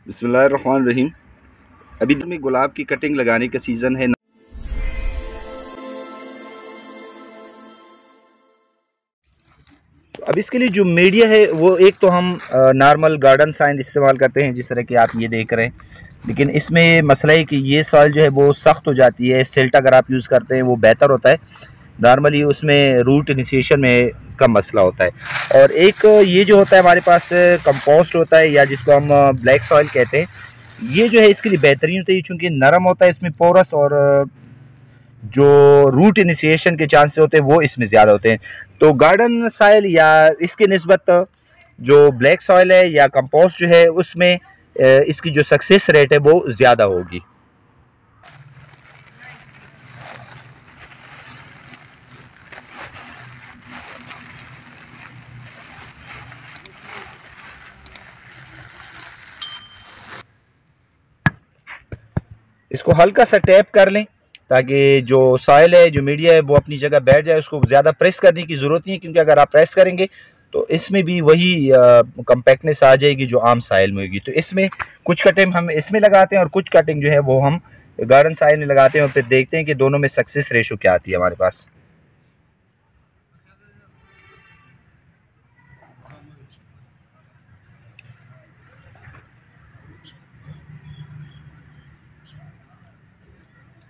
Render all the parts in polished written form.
बिस्मिल्लाहिर्रहमानिर्रहीम। अभी तो में गुलाब की कटिंग लगाने का सीज़न है। अब इसके लिए जो मीडिया है वो एक तो हम नॉर्मल गार्डन साइन इस्तेमाल करते हैं, जिस तरह कि आप ये देख रहे हैं। लेकिन इसमें मसला है कि ये सॉइल जो है वो सख्त हो जाती है। सिल्ट अगर आप यूज़ करते हैं वो बेहतर होता है। नॉर्मली उसमें रूट इनिशिएशन में इसका मसला होता है। और एक ये जो होता है हमारे पास कंपोस्ट होता है, या जिसको हम ब्लैक सॉइल कहते हैं, ये जो है इसके लिए बेहतरीन होता है, चूँकि नरम होता है, इसमें पोरस, और जो रूट इनिशिएशन के चांसेस होते हैं वो इसमें ज़्यादा होते हैं। तो गार्डन सॉइल या इसके निस्बत जो ब्लैक सॉइल है या कंपोस्ट जो है उसमें इसकी जो सक्सेस रेट है वो ज़्यादा होगी। इसको हल्का सा टैप कर लें ताकि जो सॉइल है, जो मीडिया है, वो अपनी जगह बैठ जाए। उसको ज़्यादा प्रेस करने की ज़रूरत नहीं है, क्योंकि अगर आप प्रेस करेंगे तो इसमें भी वही कम्पैक्टनेस आ जाएगी जो आम सॉइल में होगी। तो इसमें कुछ कटिंग हम इसमें लगाते हैं और कुछ कटिंग जो है वो हम गार्डन सॉइल में लगाते हैं, और फिर देखते हैं कि दोनों में सक्सेस रेशो क्या आती है हमारे पास।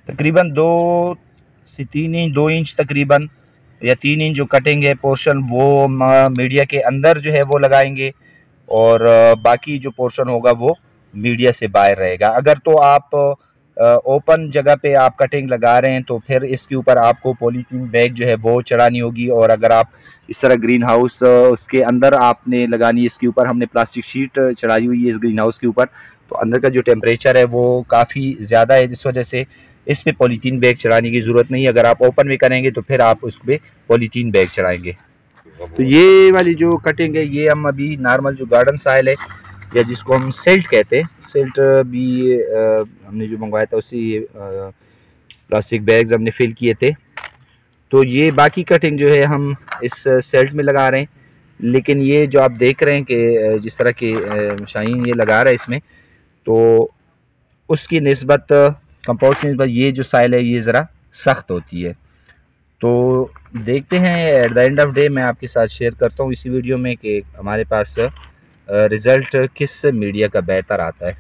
तकरीबन 2 इंच तकरीबन, या 3 इंच जो कटिंग है पोर्शन, वो मीडिया के अंदर जो है वो लगाएंगे, और बाकी जो पोर्शन होगा वो मीडिया से बाहर रहेगा। अगर तो आप ओपन जगह पे आप कटिंग लगा रहे हैं तो फिर इसके ऊपर आपको पॉलीथीन बैग जो है वो चढ़ानी होगी। और अगर आप इस तरह ग्रीन हाउस उसके अंदर आपने लगानी है, इसके ऊपर हमने प्लास्टिक शीट चढ़ाई हुई है इस ग्रीन हाउस के ऊपर, तो अंदर का जो टेम्परेचर है वो काफ़ी ज़्यादा है, जिस वजह से इस पर पॉलीथीन बैग चढ़ाने की ज़रूरत नहीं है। अगर आप ओपन में करेंगे तो फिर आप उस पर पॉलीथीन बैग चढ़ाएंगे। तो ये वाली जो कटिंग है ये हम अभी नॉर्मल जो गार्डन सॉइल है, या जिसको हम सिल्ट कहते हैं, सिल्ट भी हमने जो मंगवाया था उसी प्लास्टिक बैग्स हमने फिल किए थे। तो ये बाकी कटिंग जो है हम इस सिल्ट में लगा रहे हैं। लेकिन ये जो आप देख रहे हैं कि जिस तरह के शाहीन ये लगा रहा है इसमें, तो उसकी निस्बत कंपोस्ट की निस्बत ये जो सॉइल है ये ज़रा सख्त होती है। तो देखते हैं at the end of day मैं आपके साथ शेयर करता हूँ इसी वीडियो में कि हमारे पास रिज़ल्ट किस मीडिया का बेहतर आता है।